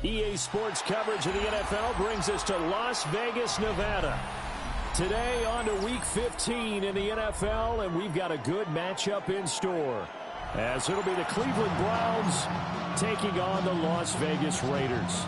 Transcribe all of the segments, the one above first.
EA Sports coverage of the NFL brings us to Las Vegas, Nevada. Today on to Week 15 in the NFL, and we've got a good matchup in store, as it'll be the Cleveland Browns taking on the Las Vegas Raiders.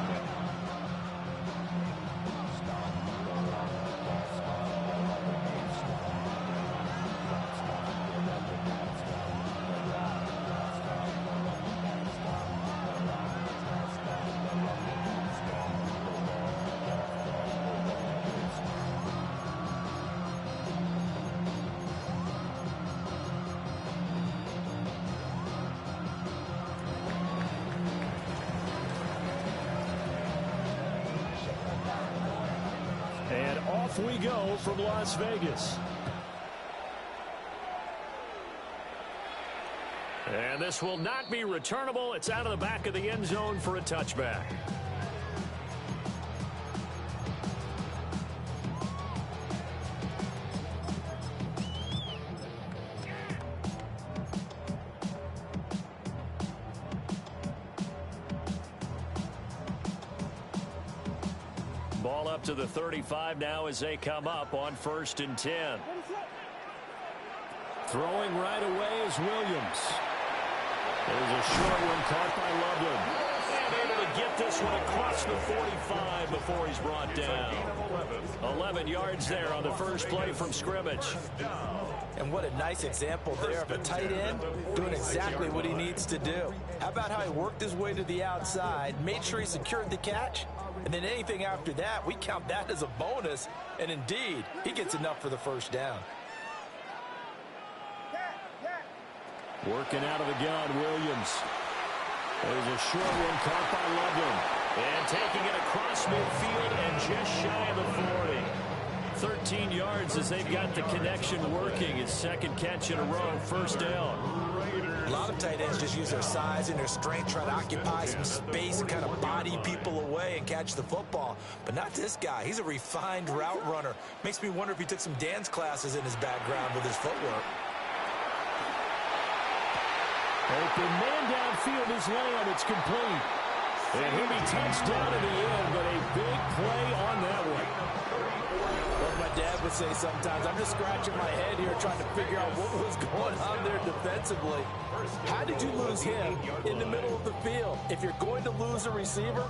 And off we go from Las Vegas. And this will not be returnable. It's out of the back of the end zone for a touchback. Ball up to the 35 now as they come up on 1st and 10. Throwing right away is Williams. There's a short one caught by Loveland. And able to get this one across the 45 before he's brought down. 11 yards there on the first play from scrimmage. And what a nice example there of a tight end doing exactly what he needs to do. How about how he worked his way to the outside, made sure he secured the catch, and then anything after that, we count that as a bonus. And indeed, he gets enough for the first down. Working out of the gun, Williams. There's a short one caught by Loveland. And taking it across midfield and just shy of the 40. 13 yards as they've got the connection working. His second catch in a row, first down. A lot of tight ends just use their size and their strength, try to occupy some space and kind of body people away and catch the football. But not this guy. He's a refined route runner. Makes me wonder if he took some dance classes in his background with his footwork. Open man downfield is Lamb. It's complete. And he'll be touchdown in the end, but a big play on that one. What my dad would say sometimes, I'm just scratching my head here trying to figure out what was going on there defensively. How did you lose him in the middle of the field? If you're going to lose a receiver,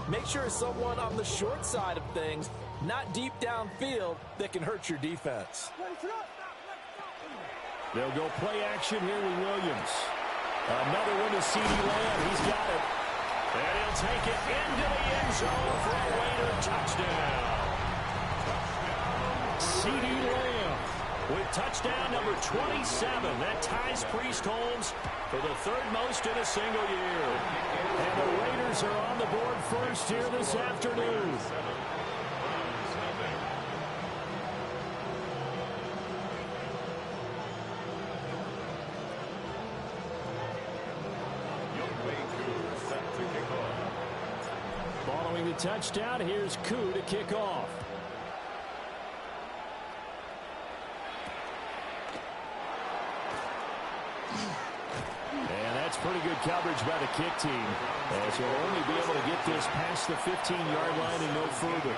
make sure it's someone on the short side of things, not deep downfield, that can hurt your defense. They'll go play action here with Williams. Another one to C.D. Lamb. He's got it. And he'll take it into the end zone for a Raider touchdown. C.D. Lamb with touchdown number 27. That ties Priest Holmes for the third most in a single year. And the Raiders are on the board first here this afternoon. Following the touchdown, here's Koo to kick off. And that's pretty good coverage by the kick team, as he'll only be able to get this past the 15-yard line and no further.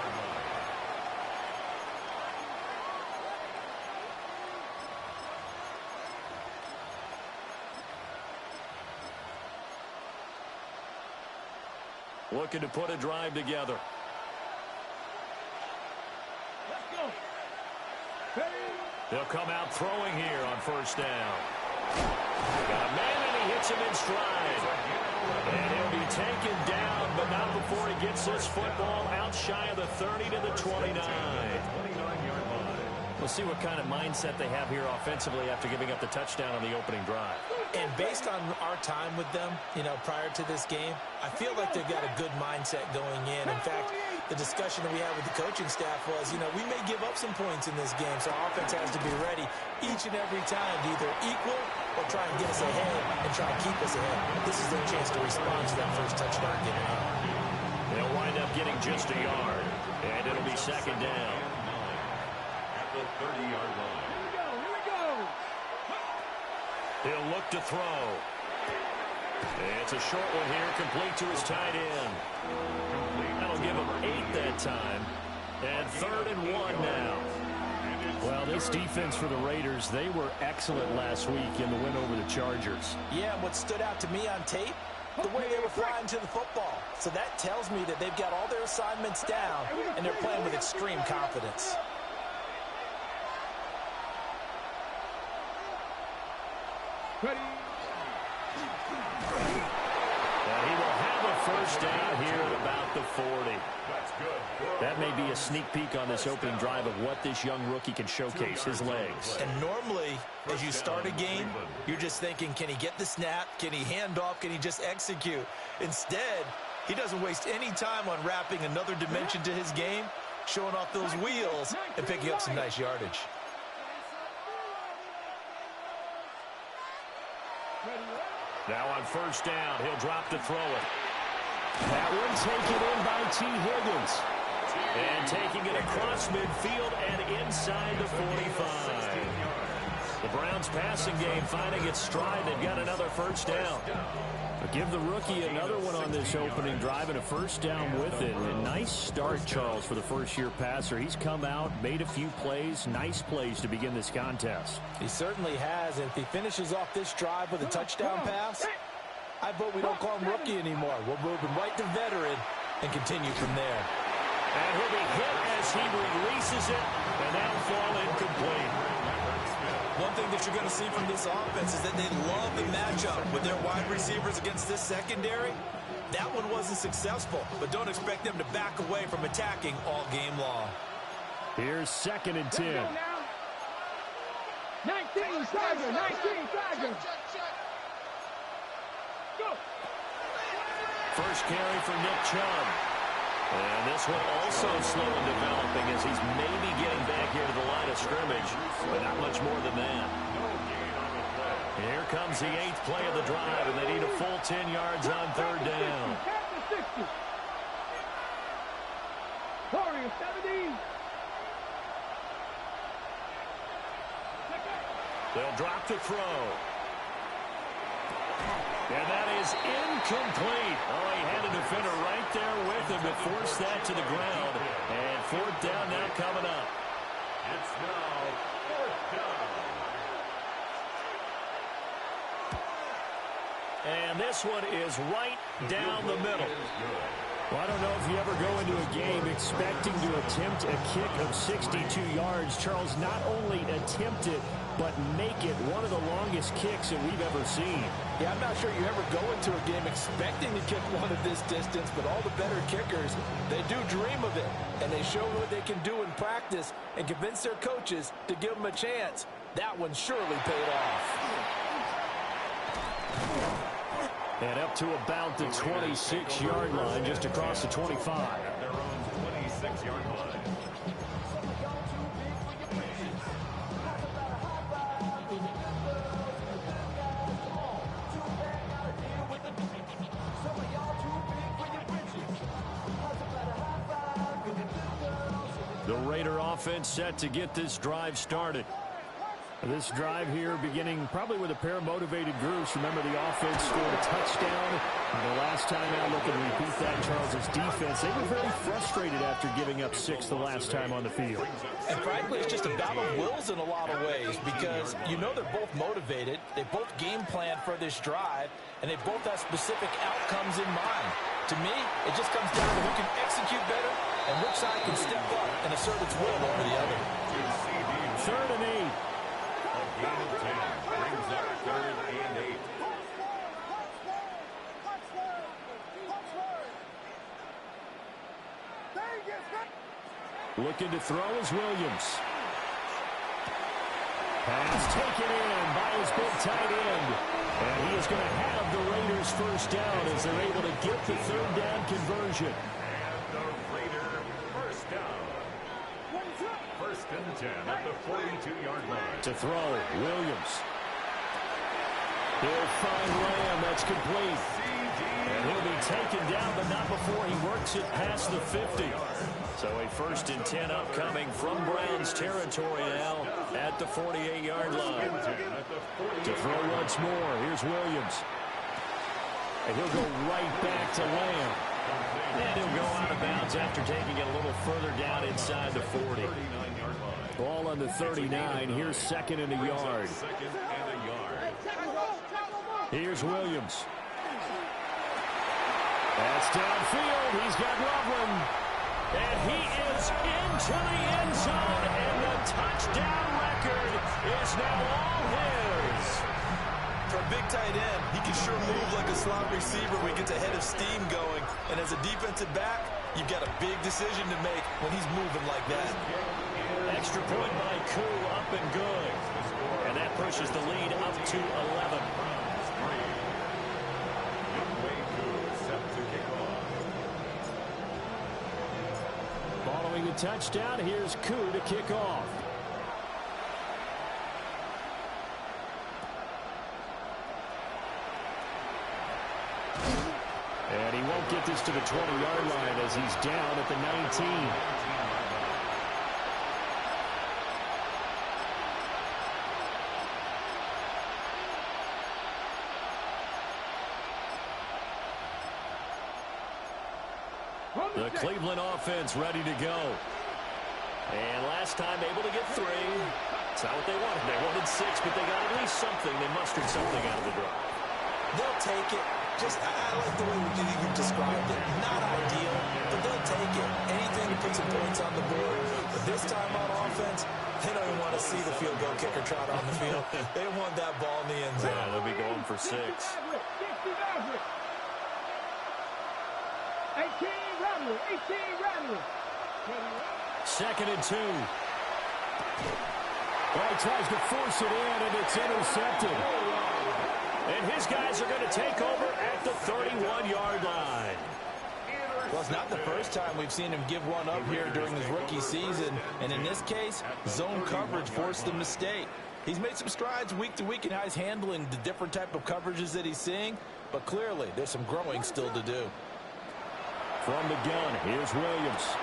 Looking to put a drive together. Let's go. They'll come out throwing here on first down. Got a man, and he hits him in stride. And he'll be taken down, but not before he gets this football out shy of the 30 to the 29. We'll see what kind of mindset they have here offensively after giving up the touchdown on the opening drive. And based on our time with them, prior to this game, I feel like they've got a good mindset going in. In fact, the discussion that we had with the coaching staff was, we may give up some points in this game, so our offense has to be ready each and every time to either equal or try and get us ahead and try and keep us ahead. This is their chance to respond to that first touchdown given up. They'll wind up getting just a yard, and it'll be second down. At the 30-yard line. He'll look to throw. It's a short one here, complete to his tight end. That'll give him 8 that time. And 3rd and 1 now. Well, this defense for the Raiders, they were excellent last week in the win over the Chargers. Yeah, and what stood out to me on tape, the way they were flying to the football. So that tells me that they've got all their assignments down, and they're playing with extreme confidence. And he will have a first down here at about the 40. That may be a sneak peek on this opening drive of what this young rookie can showcase, his legs. And normally, as you start a game, you're just thinking, can he get the snap? Can he hand off? Can he just execute? Instead, he doesn't waste any time on wrapping another dimension to his game, showing off those wheels, and picking up some nice yardage. Now on first down, he'll drop to throw it. That one taken in by T. Higgins. And taking it across midfield and inside the 45. The Browns passing game finding its stride. They've got another first down. But give the rookie another one on this opening drive and a first down with it. A nice start, Charles, for the first-year passer. He's come out, made a few plays, nice plays to begin this contest. He certainly has, and if he finishes off this drive with a touchdown pass, I vote we don't call him rookie anymore. We'll move him right to veteran and continue from there. And he'll be hit as he releases it, and that'll fall incomplete. One thing that you're going to see from this offense is that they love the matchup with their wide receivers against this secondary. That one wasn't successful, but don't expect them to back away from attacking all game long. Here's 2nd and 10. 19, Tiger, 19, Tiger. Go. First carry for Nick Chubb. And this one also slow in developing as he's maybe getting back here to the line of scrimmage, but not much more than that. Here comes the 8th play of the drive, and they need a full 10 yards on 3rd down. Warrior 17. They'll drop to throw. And that is incomplete. Oh, he had a defender right there with him to force that to the ground. And 4th down now coming up. It's now 4th down. And this one is right down the middle. Well, I don't know if you ever go into a game expecting to attempt a kick of 62 yards. Charles, not only attempt it, but make it one of the longest kicks that we've ever seen. Yeah, I'm not sure you ever go into a game expecting to kick one of this distance, but all the better kickers, they do dream of it, and they show what they can do in practice and convince their coaches to give them a chance. That one surely paid off. And up to about the 26-yard line, just across the 25. At their own 26-yard line. The Raider offense set to get this drive started. This drive here beginning probably with a pair of motivated groups. Remember, the offense scored a touchdown. The last time out, look and repeat that, Charles' defense. They were very frustrated after giving up 6 the last time on the field. And frankly, it's just a battle of wills in a lot of ways because you know they're both motivated. They both game plan for this drive, and they both have specific outcomes in mind. To me, it just comes down to who can execute better and which side can step up and assert its will over the other. 3rd and 8. Gain of 10 brings up 3rd and 8. Looking to throw is Williams. Pass taken in by his big tight end. And he is going to have the Raiders first down as they're able to get the 3rd down conversion. And the Raider first down. 1st and 10 at the 42-yard line. To throw, Williams. He'll find Lamb. That's complete. And he'll be taken down, but not before he works it past the 50. So a 1st and 10 upcoming from Browns territory now at the 48-yard line. To throw once more, here's Williams. And he'll go right back to Lamb. And he'll go out of bounds after taking it a little further down inside the 40. Ball on the 39. Here's second and a yard. Here's Williams. That's downfield. He's got Loveland. And he is into the end zone. And the touchdown record is now all his. For a big tight end, he can sure move like a slot receiver when he gets a head of steam going. And as a defensive back, you've got a big decision to make when he's moving like that. Extra point by Koo, up and good. And that pushes the lead up to 11. Following the touchdown, here's Koo to kick off. And he won't get this to the 20-yard line as he's down at the 19. The Cleveland offense ready to go. And last time able to get 3. That's not what they wanted. They wanted 6, but they got at least something. They mustered something out of the drive. They'll take it. I like the way you described it. Not ideal, but they'll take it. Anything to put some points on the board. But this time on offense, they don't even want to see the field goal kicker trot on the field. They want that ball in the end zone. Yeah, they'll be going for 6. 18 Rattler. Second and 2. Well, he tries to force it in, and it's intercepted. And his guys are going to take over at the 31-yard line. Well, it's not the first time we've seen him give one up here during his rookie season. And in this case, zone coverage forced the mistake. He's made some strides week to week in how he's handling the different type of coverages that he's seeing. But clearly, there's some growing still to do. From the gun, here's Williams.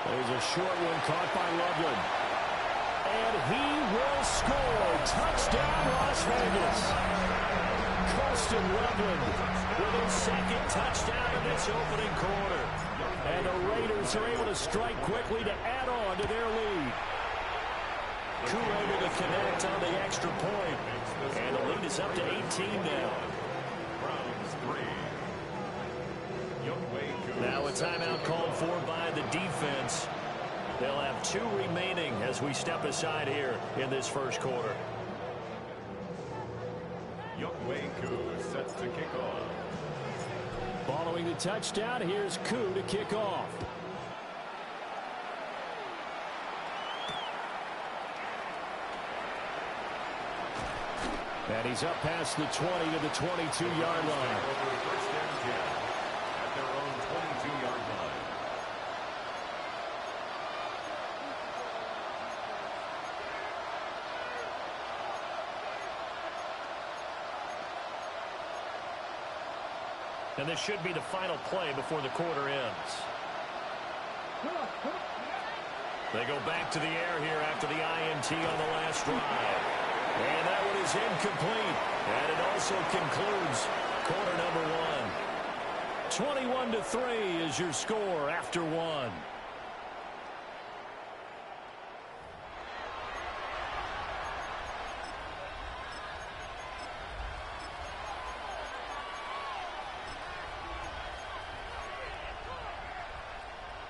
There's a short one caught by Loveland. And he will score. Touchdown, Las Vegas. Colston Loveland with his second touchdown in this opening quarter. And the Raiders are able to strike quickly to add on to their lead. Koo able to connect on the extra point. And the lead is up to 18 now. Now a timeout called for by the defense. They'll have 2 remaining as we step aside here in this first quarter. Koo sets to kick off. Following the touchdown, here's Koo to kick off. And he's up past the 20 to the 22-yard line. First and 10 at their own 22-yard line. And this should be the final play before the quarter ends. They go back to the air here after the INT on the last drive. And that one is incomplete. And it also concludes quarter number 1. 21-3 is your score after 1.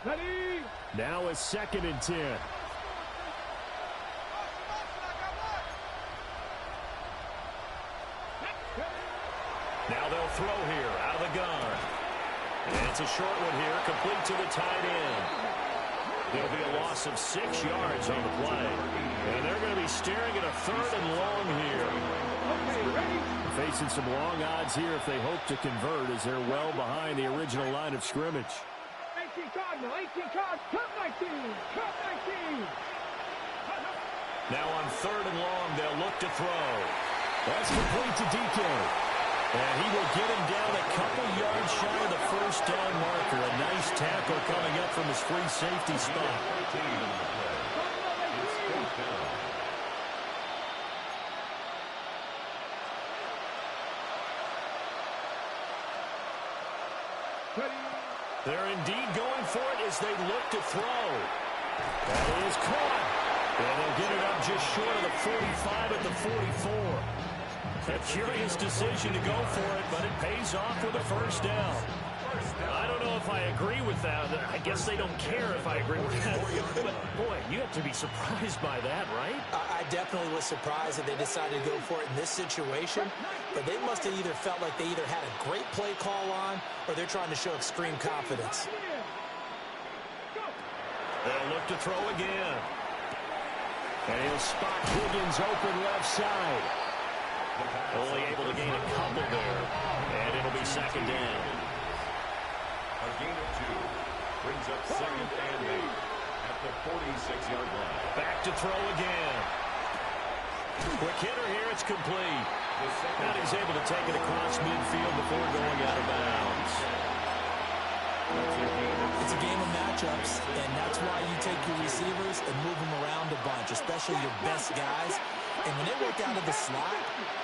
Ready? Now a second and 10. Now they'll throw here out of the gun. And it's a short one here, complete to the tight end. There'll be a loss of 6 yards on the play. And they're going to be staring at a 3rd and long here. Okay, ready? Facing some long odds here if they hope to convert as they're well behind the original line of scrimmage. 18 Cardinal, 18 Cardinal, cut 19, cut 19. Now on 3rd and long, they'll look to throw. That's complete to DK. And he will get him down a couple yards shy of the first down marker. A nice tackle coming up from his free safety spot. They're indeed going for it as they look to throw. That is caught. And they'll get it up just short of the 45 at the 44. A curious decision to go for it, but it pays off with a first down. I don't know if I agree with that. I guess they don't care if I agree with that. But, boy, you have to be surprised by that, right? I definitely was surprised that they decided to go for it in this situation. But they must have either felt like they either had a great play call on or they're trying to show extreme confidence. They'll look to throw again. And he'll spot Higgins open left side. Only able to gain a couple there. And it'll be second down. A gain of 2 brings up second and 8 at the 46-yard line. Back to throw again. Quick hitter here. It's complete. And he's able to take it across midfield before going out of bounds. It's a game of matchups, and that's why you take your receivers and move them around a bunch, especially your best guys. And when they work out of the slot,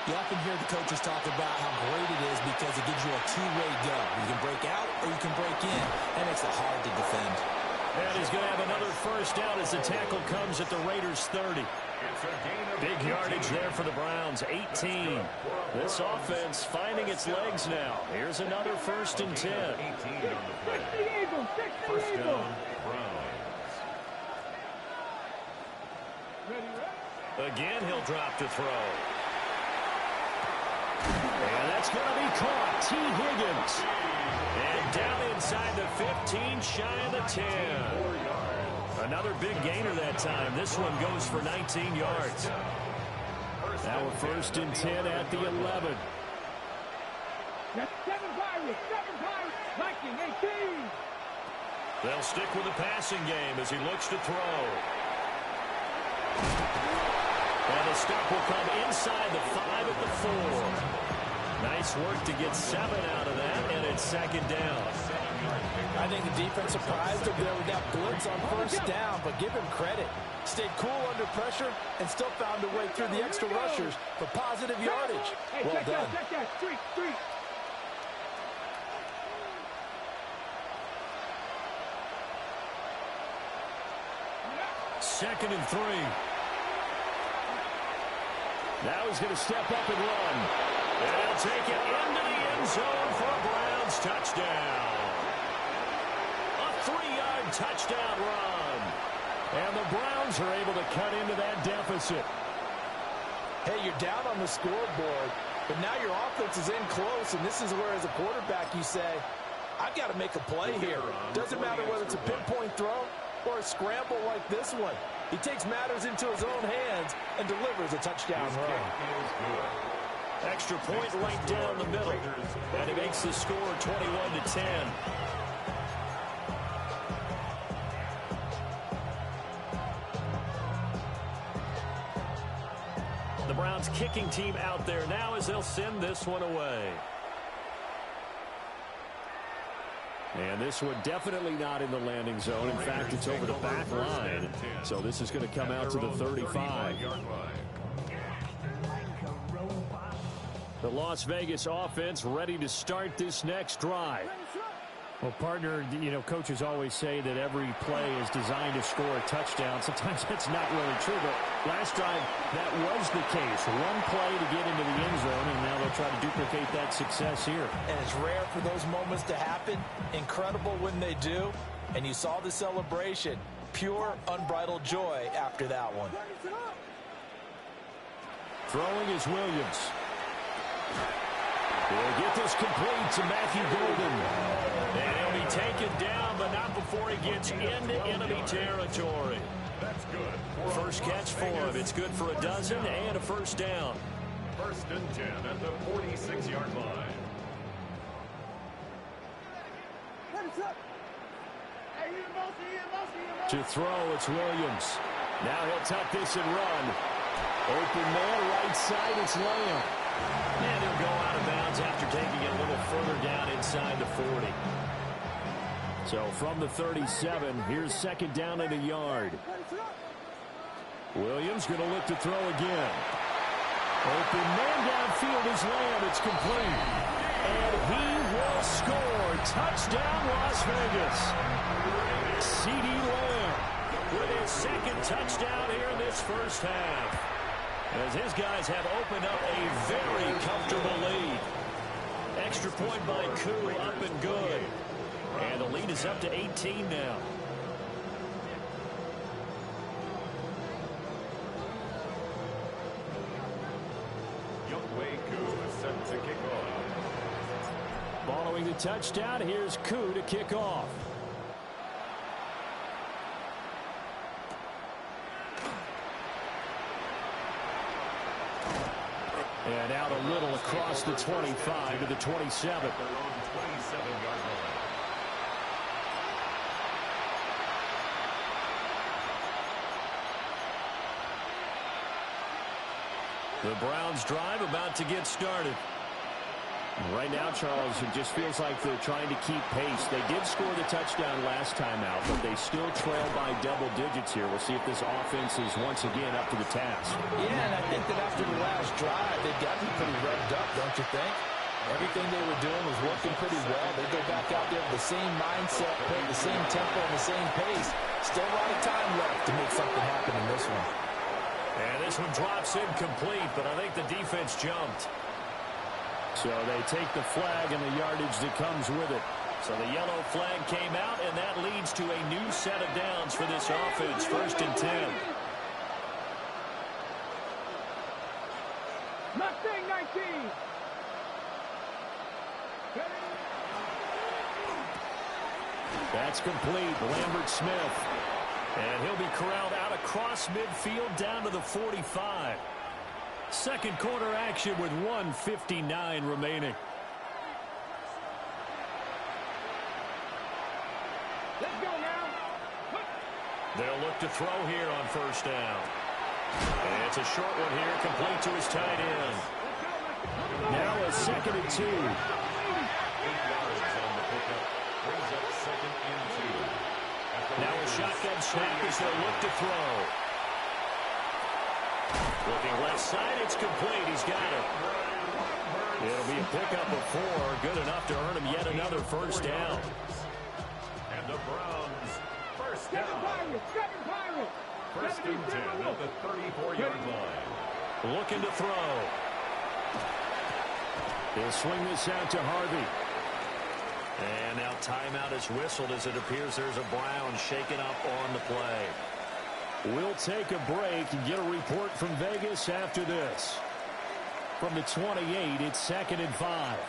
you often hear the coaches talk about how great it is because it gives you a two-way go. You can break out or you can break in. That makes it hard to defend. And he's going to have another first down as the tackle comes at the Raiders' 30. Big yardage there for the Browns, 18. This offense finding its legs now. Here's another 1st and 10. First down, Browns. Again, he'll drop to throw. And that's going to be caught. T. Higgins. And down inside the 15, shy of the 10. Another big gainer that time. This one goes for 19 yards. Now a 1st and 10 at the 11. That's 7 Pirates, Viking 18. They'll stick with the passing game as he looks to throw. And the stop will come inside the 5 at the 4. Nice work to get 7 out of that, and it's second down. I think the defense surprised him there with that blitz on first down, but give him credit. Stayed cool under pressure and still found a way through the extra rushers for positive yardage. Well done. Check that. Street. Second and 3. Now he's going to step up and run. And he'll take it into the end zone for a Browns touchdown. A 3-yard touchdown run. And the Browns are able to cut into that deficit. Hey, you're down on the scoreboard, but now your offense is in close, and this is where, as a quarterback, you say, I've got to make a play here. Doesn't matter whether it's a pinpoint throw or a scramble like this one. He takes matters into his own hands and delivers a touchdown run. Extra point right down the middle. And he makes the score 21-10. The Browns kicking team out there now as they'll send this one away. And this one definitely not in the landing zone. In fact, it's over the back line. So this is going to come out to the 35. The Las Vegas offense ready to start this next drive. Well, partner, coaches always say that every play is designed to score a touchdown. Sometimes that's not really true, but last drive, that was the case. One play to get into the end zone, and now they'll try to duplicate that success here. And it's rare for those moments to happen. Incredible when they do. And you saw the celebration. Pure, unbridled joy after that one. Throwing is Williams. We'll get this complete to Matthew Golden. And he'll be taken down, but not before he gets into enemy territory. That's good. First catch for him. It's good for a dozen and a first down. 1st and 10 at the 46-yard line. To throw, it's Williams. Now he'll tuck this and run. Open man, right side, it's Lamb. And he'll go out of bounds after taking it a little further down inside the 40. So from the 37, here's second down and a yard. Williams going to look to throw again. Open man downfield is Lamb. It's complete. And he will score. Touchdown, Las Vegas. CeeDee Lamb with his second touchdown here in this first half, as his guys have opened up a very comfortable lead. Extra point by Koo, up and good. And the lead is up to 18 now. Set to kick off. Following the touchdown, here's Koo to kick off. And out a little across the 25 to the 27. Their own 27-yard line. The Browns drive about to get started. Right now, Charles, it just feels like they're trying to keep pace. They did score the touchdown last time out, but they still trail by double digits here. We'll see if this offense is once again up to the task. Yeah, and I think that after the last drive, they've got to be pretty revved up, don't you think? Everything they were doing was working pretty well. They go back out there with the same mindset, playing the same tempo and the same pace. Still a lot of time left to make something happen in this one. And this one drops incomplete, but I think the defense jumped. So they take the flag and the yardage that comes with it. So the yellow flag came out, and that leads to a new set of downs for this offense. 1st and 10. Mustang 19. That's complete. Lambert Smith. And he'll be corralled out across midfield down to the 45. Second quarter action with 1:59 remaining. Let's go now. They'll look to throw here on 1st down. And it's a short one here, complete to his tight end. Now a 2nd and 2. 8 yards on the pickup. Brings up 2nd and 2. Now a shotgun snap as they look to throw. Looking left side, it's complete. He's got it. It'll be a pickup of 4. Good enough to earn him yet another 1st down. And the Browns, 1st Second down. pirate. Second pirate. 1st and 10 at the 34-yard line. Looking to throw. He'll swing this out to Harvey. And now timeout is whistled as it appears there's a Brown shaken up on the play. We'll take a break and get a report from Vegas after this. From the 28, it's 2nd and 5.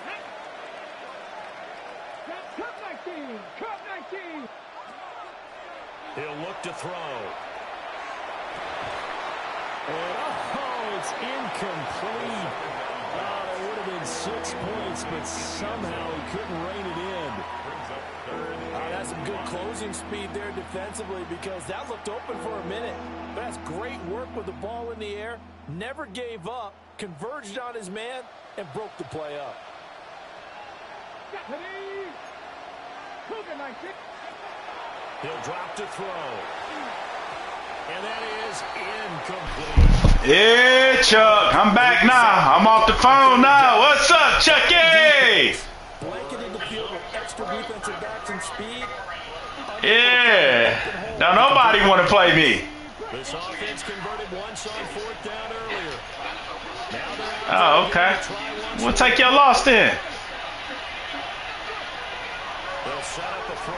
Cup 19. Cup 19. He'll look to throw. And it's incomplete. That would have been 6 points, but somehow he couldn't rein it in. That's some good closing speed there defensively, because that looked open for a minute. But that's great work with the ball in the air. Never gave up, converged on his man, and broke the play up. He'll drop to throw. And that is incomplete. Yeah, Chuck, I'm back now. I'm off the phone now. What's up, Chucky? Blanketed the field with extra defensive backs and speed. Yeah. Now nobody want to play me. This offense converted once on 4th down earlier. Now they're Oh, okay. We'll take your loss then. They'll set up a throw.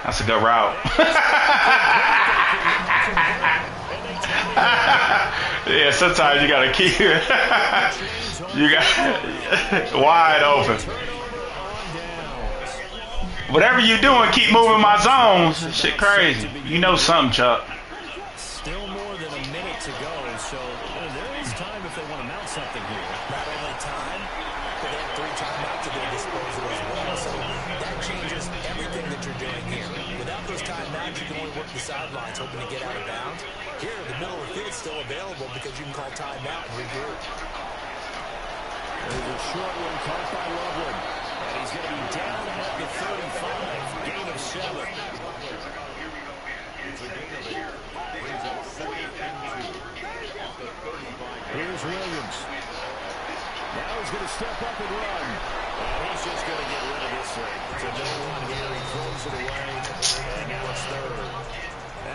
That's a good route. Yeah, sometimes you gotta keep it. You got wide open. Whatever you're doing, keep moving my zones. Shit crazy. You know something, Chuck. Still more than a minute to go, so there is time if they want to mount something here. Not only time, but they have 3 timeouts at their disposal as well. So that changes everything that you're doing here. Without those timeouts, you can only work the sidelines, hoping to get out of bounds. Here, the middle of the field is still available because you can call timeout and regroup. There's a short one caught by Loveland. And he's going to be down at the 35. Gain of 7. It's a gain of 8. Brings up 2nd and 2. At the 35. Here's Williams. Now he's going to step up and run. And he's he's just going to get rid of this thing. To no one here, he throws it away, and now it's third.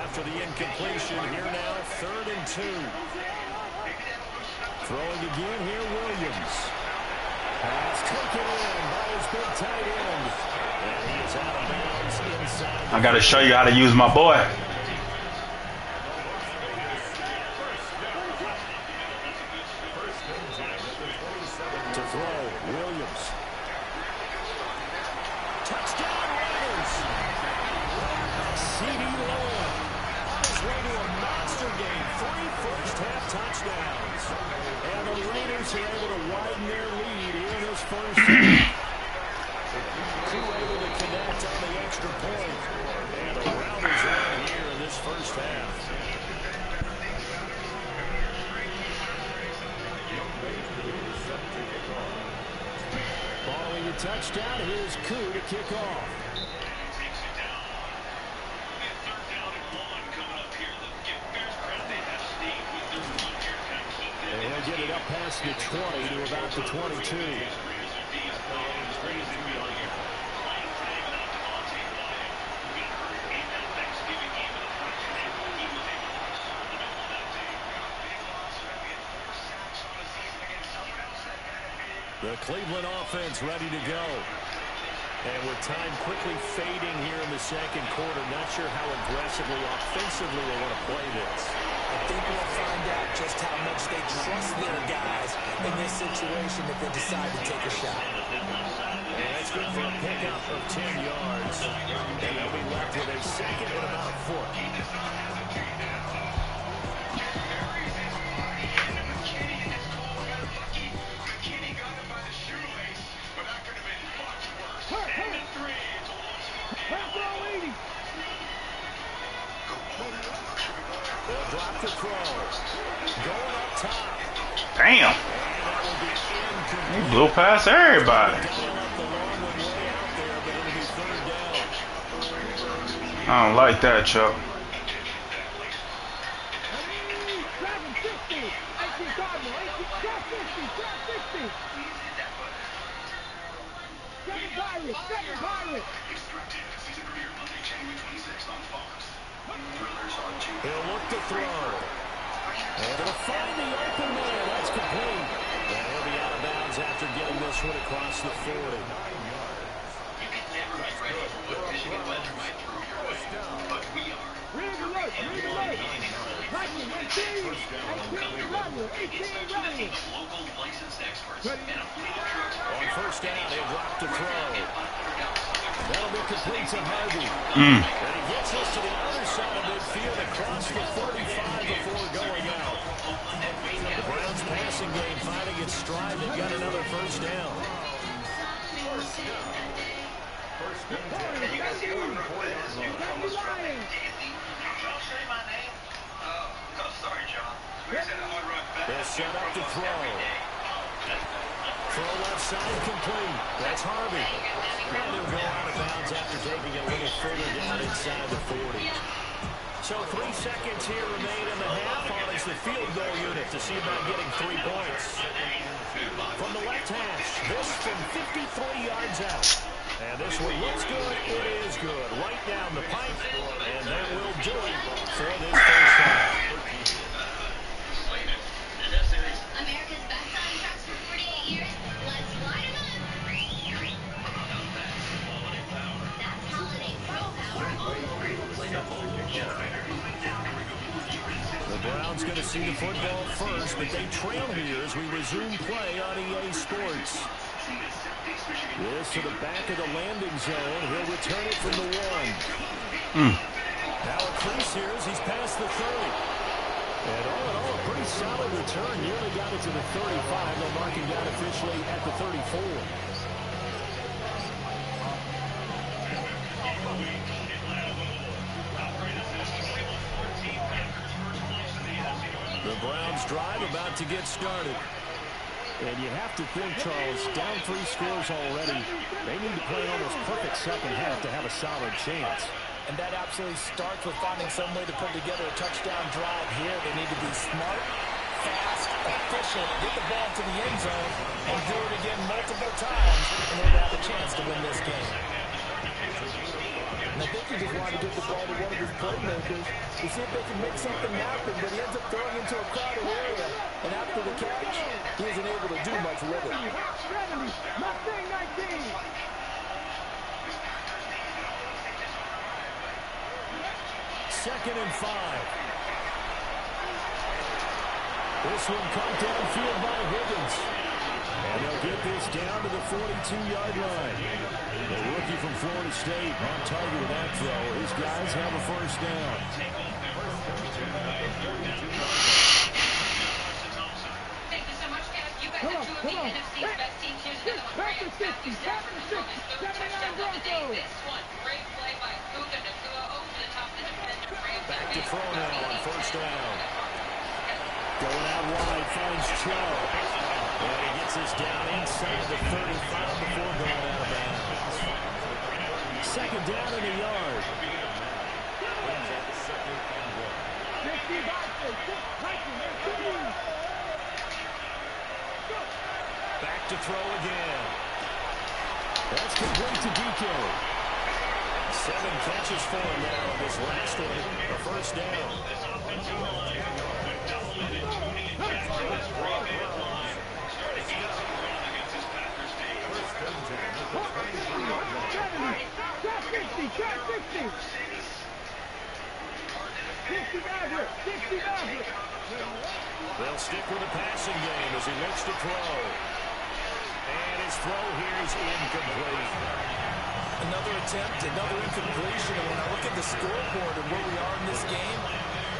After the incompletion, here now, 3rd and 2. Throwing again here, Williams. Pass taken in by his big tight end. And he is out of bounds inside. I got to show you how to use my boy. To throw, Williams. Touchdown, Raiders. C.D. Lamb on his way to a monster game. 3 first-half touchdowns. And the Raiders are able to widen their lead in this first half. Two able to connect on the extra point. And the Rounders win here in this first half. Following the touchdown, here's Koo to kick off. And he'll get it up past the 20 to about the 22. The Cleveland offense ready to go. And with time quickly fading here in the second quarter, not sure how aggressively, offensively they want to play this. I think we'll find out just how much they trust their guys in this situation if they decide to take a shot. And that's good for a pickup of 10 yards. And they'll be left with a second and about a foot. They'll drop the throw. Going up top. Damn. He blew past everybody. I don't like that, Chuck. He'll look to throw. And he'll find the open man. That's complete. And he'll be out of bounds after getting this one across the 40. You can never be ready because you can weather right through your way. But we are. Read alert! Read alert! Lightning, 18! 18 running! 18 running! Local licensed experts and a fleet of trucks. On first down, he'll drop to throw. That'll be complete to Harvey. And he gets us to the other side of midfield across the 35 before going out. The Browns passing game finding its stride and got another first down. And you guys see who I'm with this new almost running daily. Don't say my name. Oh, sorry, John. We said a hard rock back. They'll set up to throw. Throw left side complete. That's Harvey. And he'll go out of bounds after taking it a little further down inside the 40. So 3 seconds here remain in the half on as the field goal unit to see about getting 3 points. From the left hash, this from 53 yards out. And this one looks good. It is good. Right down the pipe. And that will do it for this first half. America's best-selling trucks for 48 years. Let's light them up. That's Holiday Pro Power The Browns going to see the football first, but they trail here as we resume play on EA Sports. This to the back of the landing zone. He'll return it from the 1. Now a crease here as he's past the 30. And all in all, a pretty solid return. Nearly got it to the 35. They'll mark him down officially at the 34. The Browns drive about to get started. And you have to think, Charles, down 3 scores already. They need to play an almost perfect second half to have a solid chance. And that absolutely starts with finding some way to put together a touchdown drive here. They need to be smart, fast, efficient, get the ball to the end zone, and do it again multiple times in order to have a chance to win this game. And I think he just wanted to give the ball to one of his playmakers to see if they can make something happen, but he ends up throwing into a crowded area. And after the catch, he isn't able to do much with it. 70, Mustang 19. Second and 5. This one caught downfield by Higgins. And they'll get this down to the 42-yard line. The rookie from Florida State on target with that throw. His guys have a first down. Thank you so much, guys. You guys are two of the NFC's best teams. Here's another one. Rams Matthew Stafford throwing his third touchdown of the day. This one, great play by Puka Nacua over the top of the defender. Back to throw now on first down. Going out wide, finds Chubb. And he gets this down inside the 35 before going out of bounds. Second down in the yard. Back to throw again. That's complete to DK. 7 catches for him now on this last one. A first down. They'll stick with the passing game as he looks to throw. And his throw here is incomplete. Another attempt, another incompletion. And when I look at the scoreboard and where we are in this game,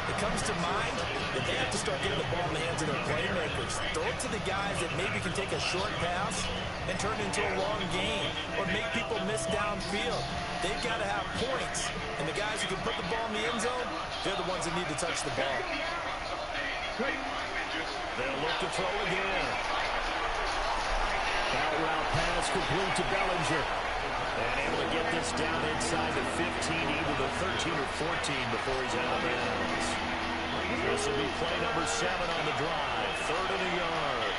it comes to mind that they have to start getting the ball in the hands of their playmakers. Throw it to the guys that maybe can take a short pass and turn it into a long game or make people miss downfield. They've got to have points. And the guys who can put the ball in the end zone, they're the ones that need to touch the ball. They'll look to throw again. That route pass complete to Bellinger. And able to get this down inside the 15, either the 13 or 14 before he's out of bounds. This will be play number 7 on the drive. Third and a yard.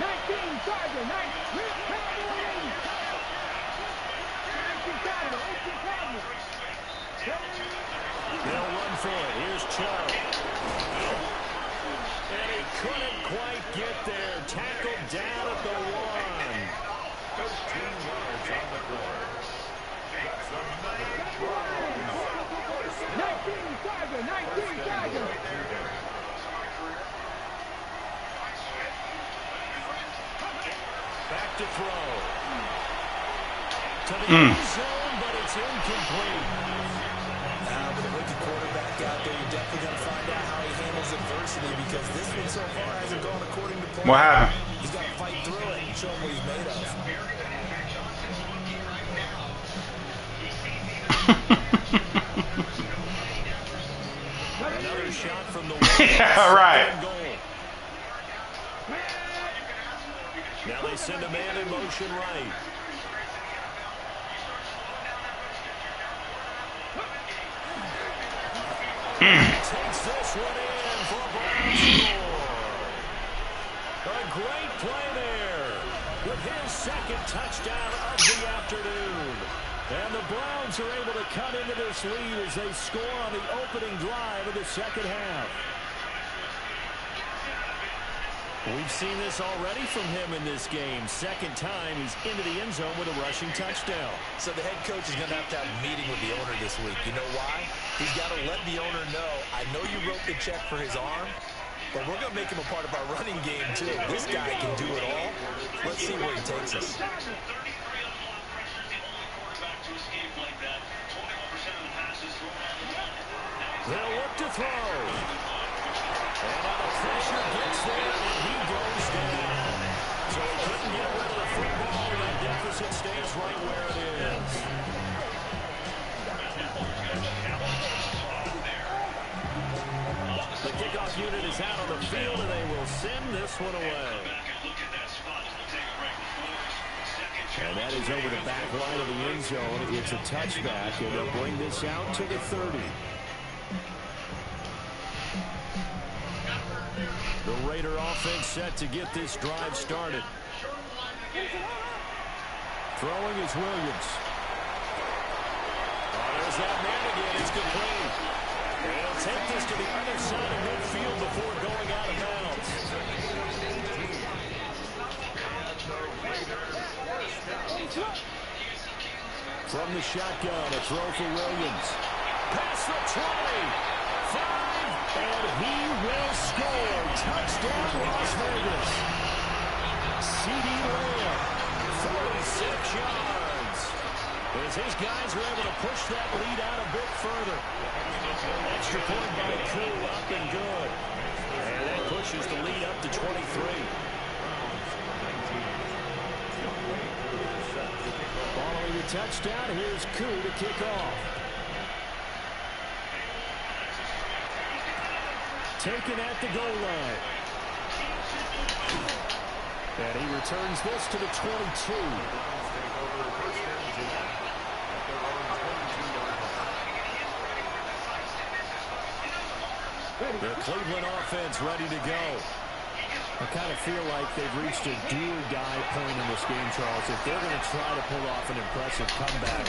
19 Charger, 19 Charger, 18 Charger. They'll run for it. Here's Chubb. And he couldn't quite get there. Tackled down at the 1. 13 yards on the play. That's another 19 Charger, 19 Charger. Back to throw. To the end zone, but it's incomplete. With a rookie quarterback out there, you're definitely going to find out how he handles adversity because this one so far hasn't gone according to plan. What happened? He's got to fight through it and show him what he's made of. Another shot from the Yeah, right. Now they send a man in motion right. Takes this one in for a Brown score. A great play there with his second touchdown of the afternoon. And the Browns are able to cut into this lead as they score on the opening drive of the second half. We've seen this already from him in this game. Second time he's into the end zone with a rushing touchdown. So the head coach is going to have a meeting with the owner this week. You know why? He's got to let the owner know, I know you wrote the check for his arm, but we're going to make him a part of our running game too. This guy can do it all. Let's see where he takes us. They'll look to throw. And now the pressure gets there, and he goes down. So he couldn't get rid of the football, and that deficit stays right where it is. The kickoff unit is out on the field, and they will send this one away. And that is over the back line of the end zone. It's a touchback, and they'll bring this out to the 30. Raider offense set to get this drive started. Throwing is Williams. There's that man again. It's complete. And he'll take this to the other side of midfield before going out of bounds. From the shotgun, a throw for Williams. Pass the 20. 5, and he will score. Touchdown, Las Vegas. C.D. Lamb, 46 yards. As his guys were able to push that lead out a bit further. Extra point by Koo, up and good. And that pushes the lead up to 23. Following the touchdown, here's Koo to kick off. Taken at the goal line. And he returns this to the 22. The Cleveland offense ready to go. I kind of feel like they've reached a do-or-die point in this game, Charles. If they're going to try to pull off an impressive comeback,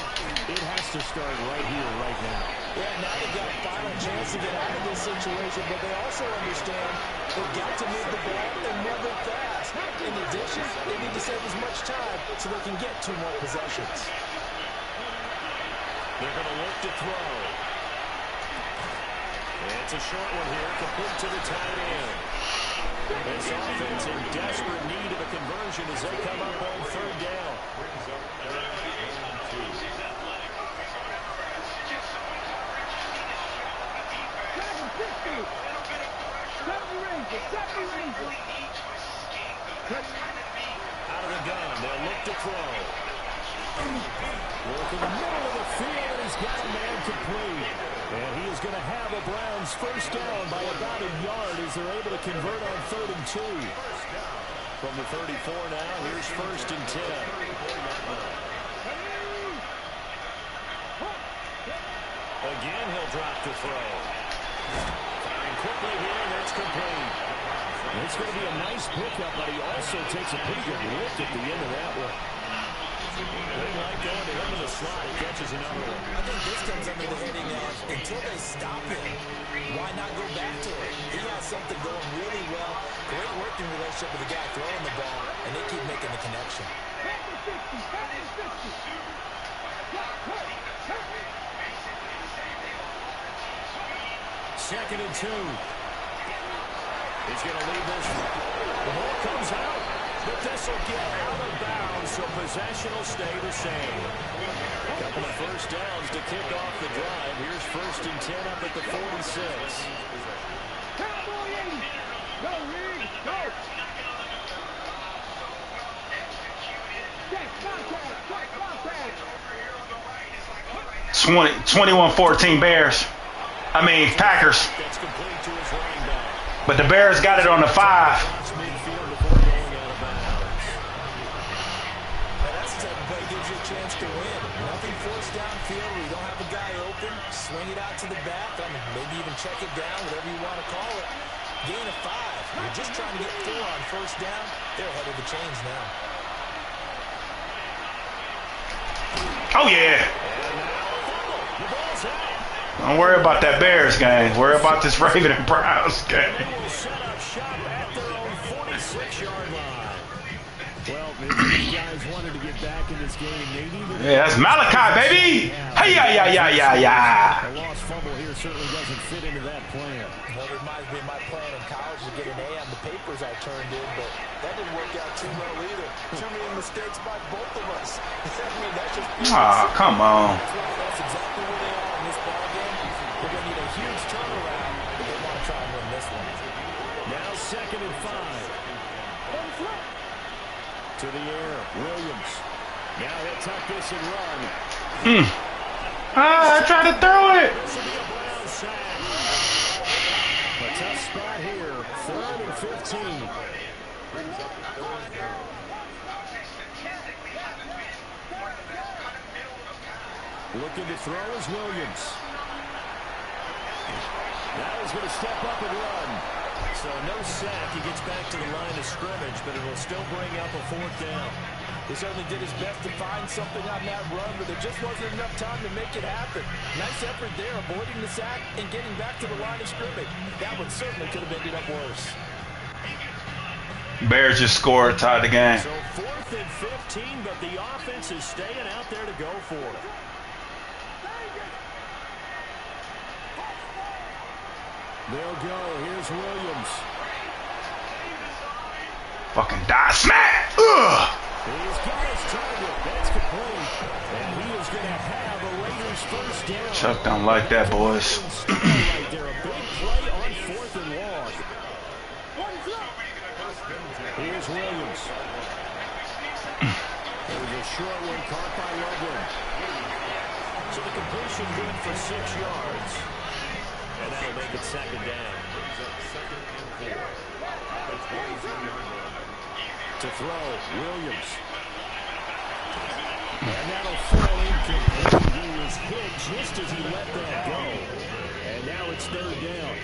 it has to start right here, right now. Yeah, now they've got a final chance to get out of this situation, but they also understand they've got to move the ball and move it fast. In addition, they need to save as much time so they can get 2 more possessions. They're going to look to throw. It's a short one here, complete to the tight end. This offense in desperate need of a conversion as they come up on 3rd down. Out of the gun, they'll look to throw. Work in the middle of the field, and he's got a man complete. And he is going to have a Browns first down by about a yard as they're able to convert on 3rd and 2. From the 34 now, here's 1st and 10. Again, he'll drop the throw. Firing quickly here, and it's complete. It's going to be a nice pickup, but he also takes a pretty good lift at the end of that one. They like going to him in the slot. He catches another one. I think this comes under the heading of until they stop him, why not go back to it? He has something going really well. Great working relationship with the guy throwing the ball, and they keep making the connection. 2nd and 2. He's going to leave this. The ball comes out, but this will get out of bounds, so possession will stay the same. A couple of first downs to kick off the drive. Here's 1st and 10 up at the 46. Cowboy 80. Go, Reed. Go. Check contact. 21-14 Bears. Packers. That's complete to his running back. But the Bears got it on the 5. That's the type of play that gives you a chance to win. Nothing forced downfield where you don't have a guy open. Swing it out to the back. Maybe even check it down, whatever you want to call it. Gain of 5. You're just trying to get 4 on first down. They're ahead of the chains now. Oh, yeah. Don't worry about that Bears game. Worry about this Raven and Browns game. Set up shop at their own 46-yard line. Well, these guys wanted to get back in this game. They needed. Yeah, that's Malachi, baby. Hey, yeah. A lost fumble here certainly doesn't fit into that plan. Well, it reminds me of my plan in college to get an A on the papers I turned in, but that didn't work out too well either. Too many mistakes by both of us. That's just Come on. That's exactly where they are in this ball game. They're going to need a huge turnaround, but they want to try and win this one. Now 2nd and 5. To the air, Williams. Now he'll tuck this and run. I tried to throw it. This will be a Brown sack. A tough spot here. 3rd and 15. Looking to throw is Williams. Now he's going to step up and run. So no sack. He gets back to the line of scrimmage, but it will still bring up a 4th down. He certainly did his best to find something on that run, but there just wasn't enough time to make it happen. Nice effort there, avoiding the sack and getting back to the line of scrimmage. That one certainly could have ended up worse. Bears just scored, tied the game. So 4th and 15, but the offense is staying out there to go for it. They'll go. Here's Williams. Fucking die smack. Ugh. He's got his target. That's complete. And he is going to have a Raiders 1st down. Chuck don't like that, boys. Right there, a big play on 4th and long. Here's Williams. There's a short one caught by Loveland. So the completion good for 6 yards. And that'll make it 2nd down. To throw, Williams. And that'll fall incomplete. He was hit just as he let that go. And now it's 3rd down.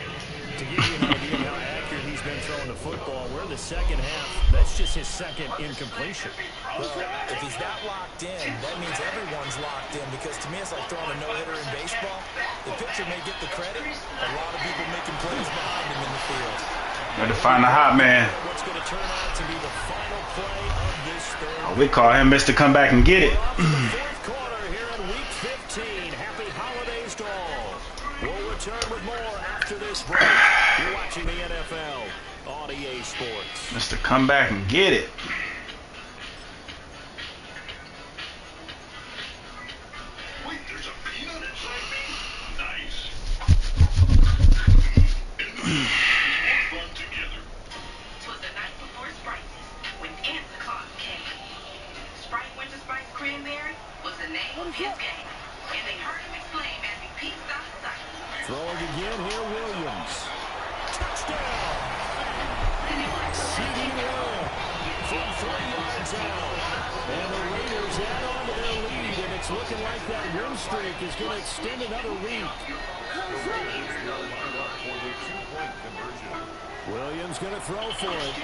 To give you an idea of how accurate he's been throwing the football, we're in the 2nd half. That's just his 2nd incompletion. Well, if he's that locked in, that means everyone's locked in, because to me it's like throwing a no-hitter in baseball. The pitcher may get the credit, a lot of people making plays behind him in the field. Got to find the hot man. What's going to turn out to be the final play of this 3rd. Oh, we call him Mr. Come Back and Get It. 4th quarter here in Week 15. Happy holidays to all. We'll return with more after this break. You're watching the NFL on EA Sports. Mr. Come Back and Get It. Wait, there's a peanut inside me? Nice. Fun together. It was the night before Sprite when Santa Claus came. Sprite Winter Spice Cranberry was the name of his game. And they heard him explain as he peeked out of sight. Throwing again here, Williams. Touchdown! CD Lamb from 3 yards out. And the Raiders add on to their lead, and it's looking like that win streak is going to extend another week. Williams going to throw for it.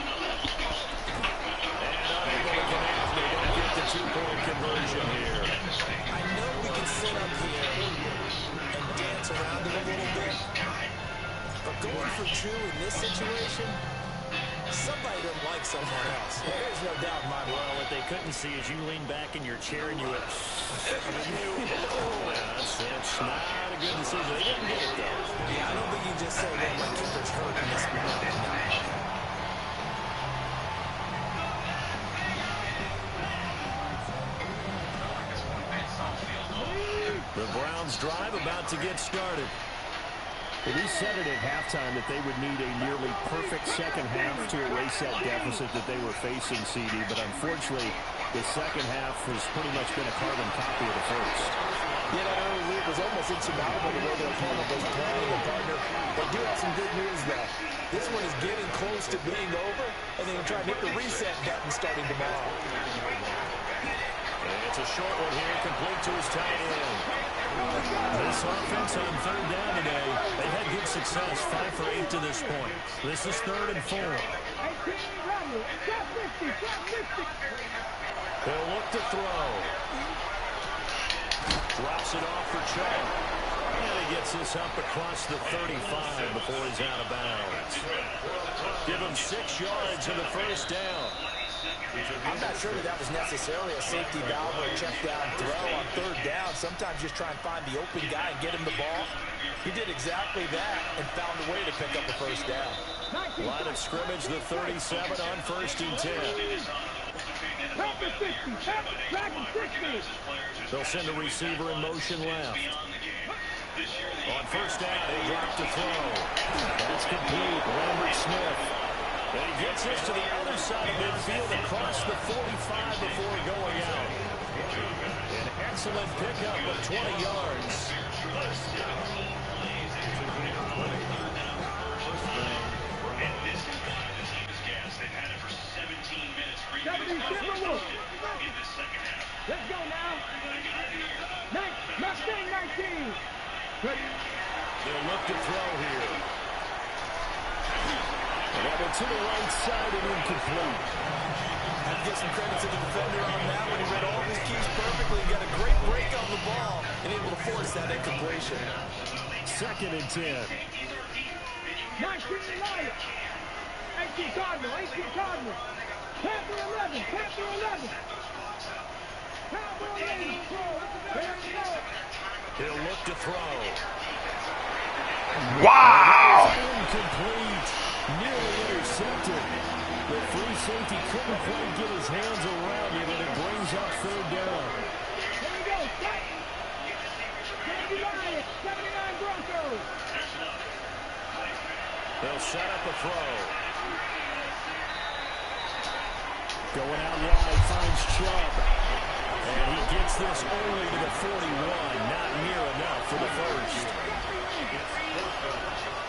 And unable to connect. They don't get the 2-point conversion here. I know we can sit up here and dance around it a little bit, but going for 2 in this situation, somebody doesn't like someone else. There's no doubt in my mind. Well, what they couldn't see is you lean back in your chair and you went, that's not a good decision. They didn't get it, though. Yeah, I don't think you just say, well, my keeper's hurt in this moment. The Browns drive about to get started. Well, we said it at halftime that they would need a nearly perfect 2nd half to erase that deficit that they were facing, CD, but unfortunately, the 2nd half has pretty much been a carbon copy of the first. You know, it was almost insurmountable the way their opponent was playing, and partner. They do have some good news, though. This one is getting close to being over, and they can try to hit the reset button starting tomorrow. And it's a short one here, complete to his tight end. This offense on 3rd down today, they've had good success, 5 for 8 to this point. This is 3rd and 4. They'll look to throw. Drops it off for Chuck. And he gets this up across the 35 before he's out of bounds. Give him 6 yards in the 1st down. I'm not sure that was necessarily a safety valve or a check down throw on 3rd down. Sometimes just try and find the open guy and get him the ball. He did exactly that and found a way to pick up a 1st down. Line of scrimmage, the 37 on 1st and 10. They'll send a receiver in motion left. On 1st down, they drop to throw. That's complete. Lambert Smith. And he gets this to the other side of midfield across the 45 before going out. An excellent pickup of 20 yards. Let's go now. Mustang 19. They'll look to throw here. that one to the right side and incomplete. I have to give some credit to the defender on that one. He read all his keys perfectly. He got a great break on the ball and able to force that incompletion. 2nd and 10. 19 Lions. 18 Cardinal. 18 Cardinal. Panther 11. Panther 11. Panther 11. He'll look to throw. Wow! Incomplete. Nearly intercepted. The free safety couldn't quite get his hands around it, and it brings up 3rd down. Here we go. 70 Lions. 79 Broncos. They'll set up a throw. Going out wide, finds Chubb. And he gets this only to the 41. Not near enough for the first.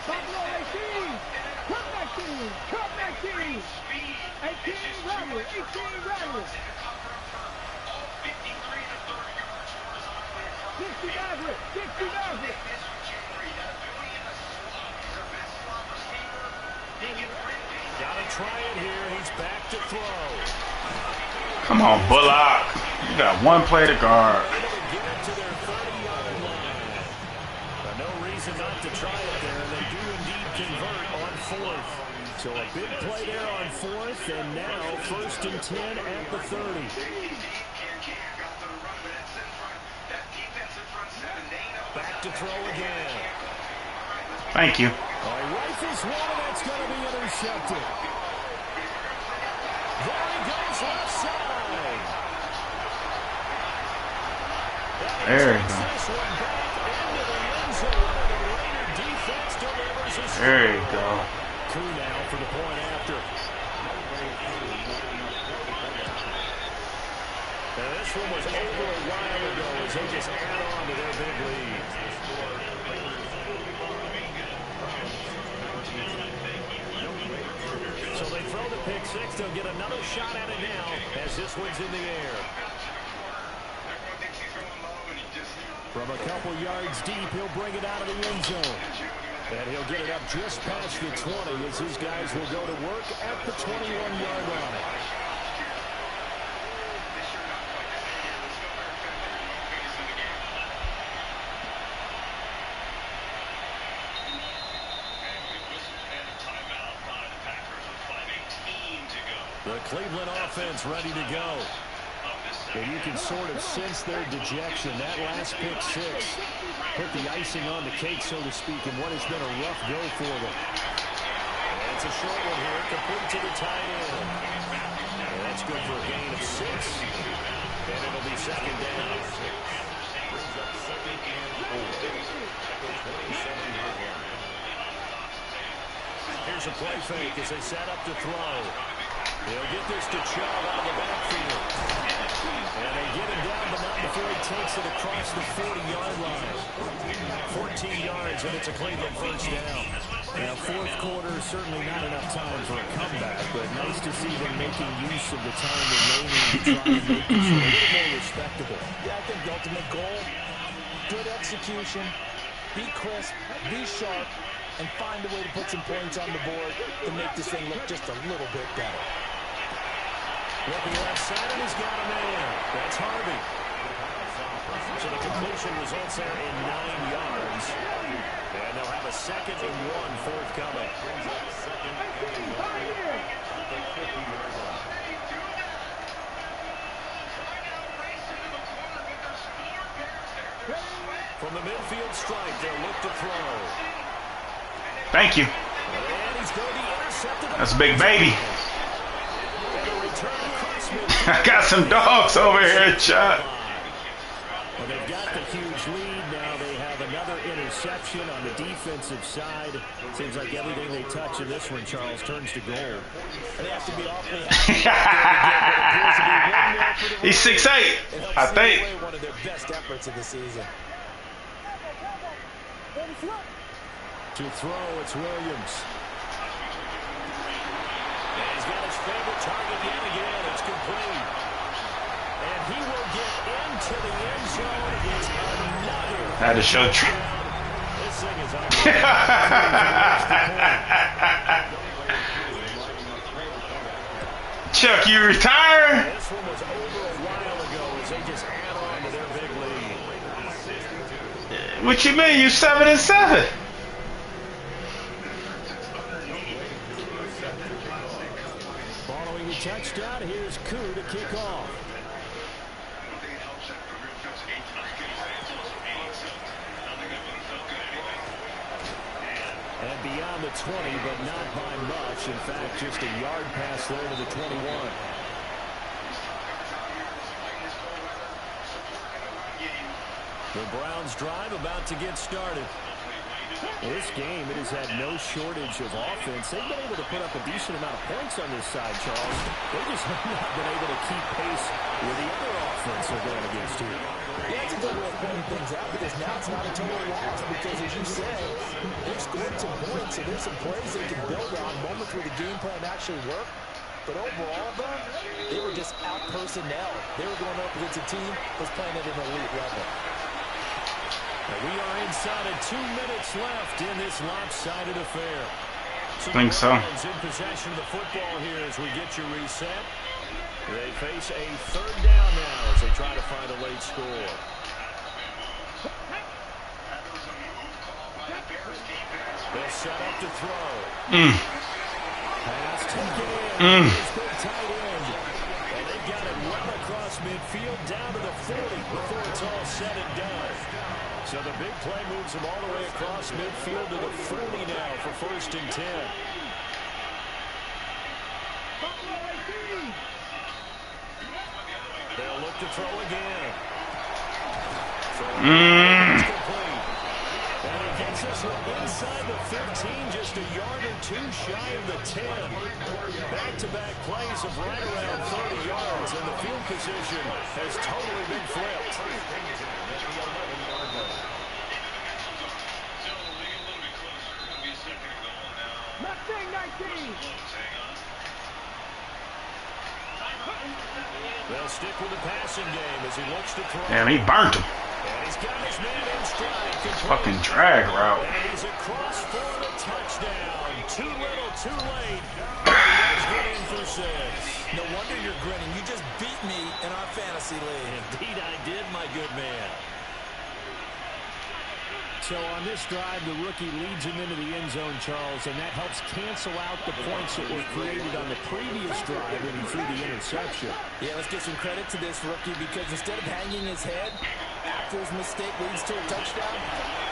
Buffalo 18. Comeback team. Comeback team. 18 Rattler. 18 Rattler. 60 Maverick. 60 Maverick. Gotta try it here. He's back to throw. Come on, Bullock. You got one play to guard. Get it to their 30-yard line. No reason not to try it there. They do indeed convert on 4th. So a big play there on 4th, and now 1st and 10 at the 30. Back to throw again. Thank you. Rifles one, and that's going to be intercepted. There he goes left side. There you go. There you go. Coup now for the point after. Now this one was over a while ago as they just add on to their big lead. So they throw the pick six. They'll get another shot at it now as this one's in the air. From a couple yards deep, he'll bring it out of the end zone. And he'll get it up just past the 20 as his guys will go to work at the 21-yard line. The Cleveland offense ready to go. And you can sort of sense their dejection. That last pick six put the icing on the cake, so to speak, in what has been a rough go for them. And it's a short one here, complete to the tight end. And that's good for a gain of 6. And it'll be 2nd down. Here's a play fake as they set up to throw. They'll get this to Chubb out of the backfield. And they get him down, but not before he takes it across the 40-yard line. 14 yards, and it's a Cleveland first down. Now, 4th quarter, certainly not enough time for a comeback, but nice to see them making use of the time remaining to try and make this a little more respectable. Yeah, I think the ultimate goal, good execution, be crisp, be sharp, and find a way to put some points on the board to make this thing look just a little bit better. Looking left side, and he's got a man. That's Harvey. So the completion results there in 9 yards. And they'll have a 2nd and 1 forthcoming. From the midfield stripe, they'll look to throw. Thank you. And he's going to be intercepted. That's a big baby. I got some dogs over here, Chuck. Well, they've got the huge lead. Now they have another interception on the defensive side. Seems like everything they touch in this one, Charles, turns to gold. They have to be awfully happy. He's 6'8", I think. One of their best efforts of the season. To throw, it's Williams. And he's got his favorite target yet again. It's complete. And he will get into the end zone. It's another. Had to show. This thing is Chuck, you retire? This one was over a while ago as they just add on to their big lead. What you mean? You 7-7. Following the touchdown, here's Koo to kick off. And beyond the 20, but not by much. In fact, just a yard pass there to the 21. The Browns drive about to get started. This game, it has had no shortage of offense. They've been able to put up a decent amount of points on this side, Charles. They just have not been able to keep pace with the other offense they're going against here. Yeah, it's a good way of pointing things out because now it's not a total loss because, as you said, they've scored some points, so there's some plays they can build on, moments where the game plan actually worked. But overall, though, they were just out personnel. They were going up against a team that's playing at an elite level. And we are inside of 2 minutes left in this lopsided affair. I think so. In possession of the football here as we get your reset. They face a third down now as they try to find a late score. They'll set up to throw. Pass taken in. Tight end. And they've got it well across midfield down to the 40 before it's all said and done. So the big play moves them all the way across midfield to the 40 now for 1st and 10. They'll look to throw again. And he gets us inside the 15, just a yard or two shy of the 10. Back-to-back plays of right around 30 yards, and the field position has totally been flipped. They'll stick with the passing game as he looks to throw. Damn, he burnt him. And he's got his man in stride. Fucking drag route. And he's across for the touchdown. Too little, too late. He does get in for 6. No wonder you're grinning. You just beat me in our fantasy league. Indeed I did, my good man. So on this drive, the rookie leads him into the end zone, Charles, and that helps cancel out the points that were created on the previous drive when he threw the interception. Yeah, let's give some credit to this rookie because instead of hanging his head after his mistake leads to a touchdown,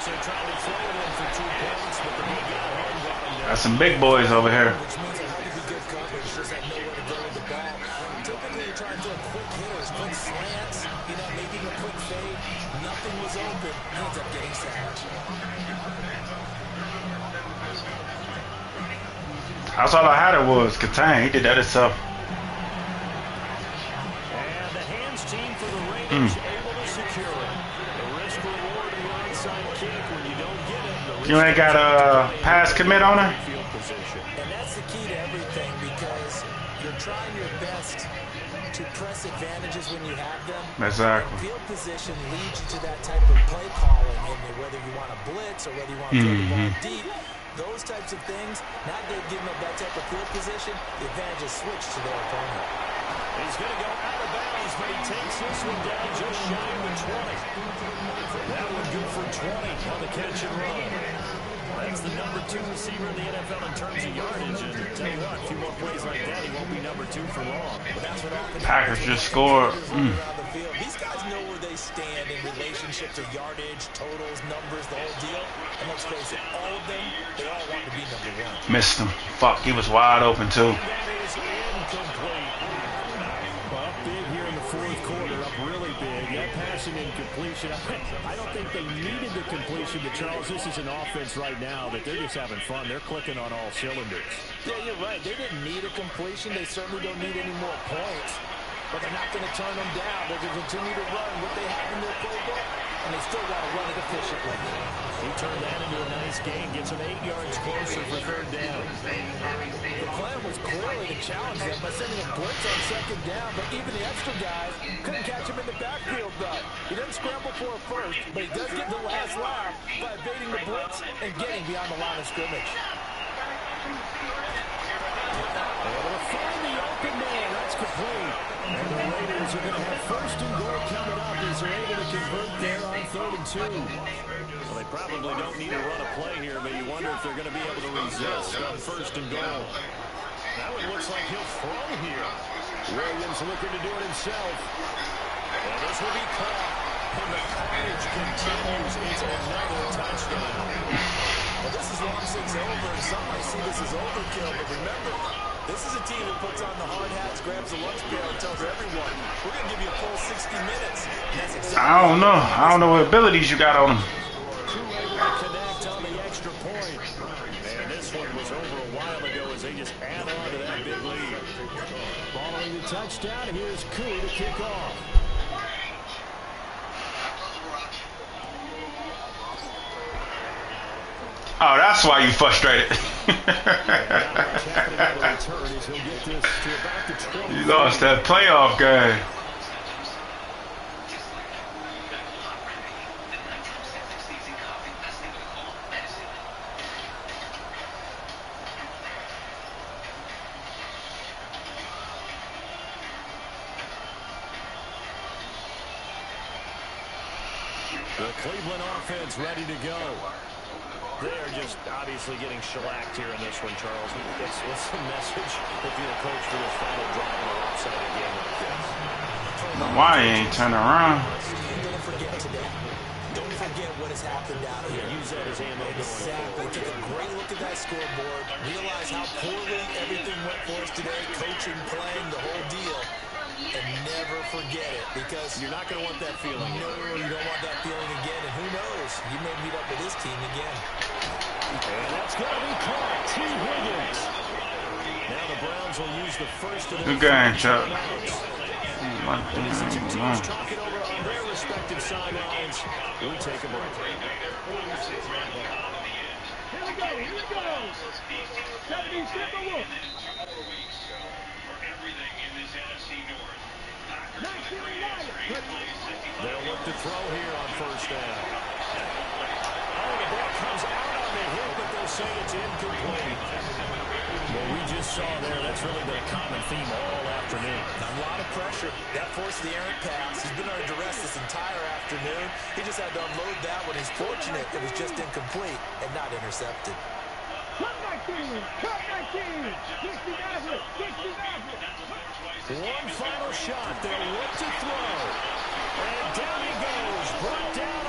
so trying to throw it in for 2 points, but the big guy home brought him down. Got some big boys over here. which means it had to be good coverage, just had nowhere to go with the ball. Typically, you're trying to throw quick hitters, quick slants, making a quick fade. Nothing was open. He ends up getting sacked. That's all I had it was contain. He did that himself. And the hands team for the Raiders able to secure it. The risk reward of the onside kick when you don't get it. You ain't got a pass commit on her? And that's the key to everything because you're trying your best to press advantages when you have them. Exactly. Field position leads you to that type of play calling, and whether you want to blitz or whether you want to throw the ball deep, those types of things. Now they've given up that type of field position, the advantage is switched to their opponent. He's going to go out of bounds, but he takes this one down just shy of the 20. That one good for 20 on the catch and run. That's the number 2 receiver in the NFL in terms of yardage. And tell you what, a few more plays like that, he won't be number 2 for long. But that's what happens. Packers just scored. These guys know where they stand in relationship to yardage, totals, numbers, the whole deal. And let's face it, all of them, they all want to be number 1. Missed him. Fuck, he was wide open too. That is incomplete. Up big here in the 4th quarter, up really big. That passing incompletion. I don't think they needed the completion, but Charles, this is an offense right now that they're just having fun. They're clicking on all cylinders. Yeah, you're right. They didn't need a completion. They certainly don't need any more points. But they're not going to turn them down. They're going to continue to run what they have in their playbook, and they still want to run it efficiently. He turned that into a nice game, gets them 8 yards closer for 3rd down. The plan was clearly to challenge them by sending a blitz on 2nd down, but even the extra guys couldn't catch him in the backfield, though. He didn't scramble for a first, but he does get the last lap by evading the blitz and getting beyond the line of scrimmage. Able to find the open man. That's complete. And the Raiders are going to have first and goal coming up as they're able to convert there on 3rd and 2. Well, they probably don't need to run a play here, but you wonder if they're going to be able to resist on 1st and goal. Now it looks like he'll throw here. Williams looking to do it himself. And this will be caught. And the carnage continues. It's another touchdown. Well, this is long since over. Some might see this as overkill, but remember, this is a team that puts on the hard hats, grabs the lunch pail, and tells everyone, we're going to give you a full 60 minutes. And that's exactly I don't know. I don't know what abilities you got on them. Able to connect on the extra point. And this one was over a while ago as they just add on to that big lead. Following the touchdown, here's Koo to kick off. Oh, that's why you frustrated. You lost that playoff game. The Cleveland offense ready to go. They are just obviously getting shellacked here in this one, Charles. What's the message if you're a coach for this final drive in a lopsided game like this? Why he ain't turning around? Don't forget today. Don't forget what has happened out here. Use that as ammo. Exactly. Take a great look at that scoreboard. Realize how poorly everything went for us today. Coaching, playing, the whole deal. And never forget it, because you're not going to want that feeling. No, you don't want that feeling again. And who knows? You may meet up with this team again. And that's going to be caught. T. Higgins. Now the Browns will use the first of their Good game, Chuck. And as the two teams talking over on their respective sidelines, we take a break. Here we go. 77 Wolf. They'll look to throw here on 1st down. Oh, the ball comes out on the hit, but they'll say it's incomplete. Well, we just saw there, that's really been a common theme all afternoon. A lot of pressure. That forced the errant pass. He's been under duress this entire afternoon. He just had to unload that one. He's fortunate it was just incomplete and not intercepted. Cut 19. One final shot. They'll look to throw. And down he goes. Brought down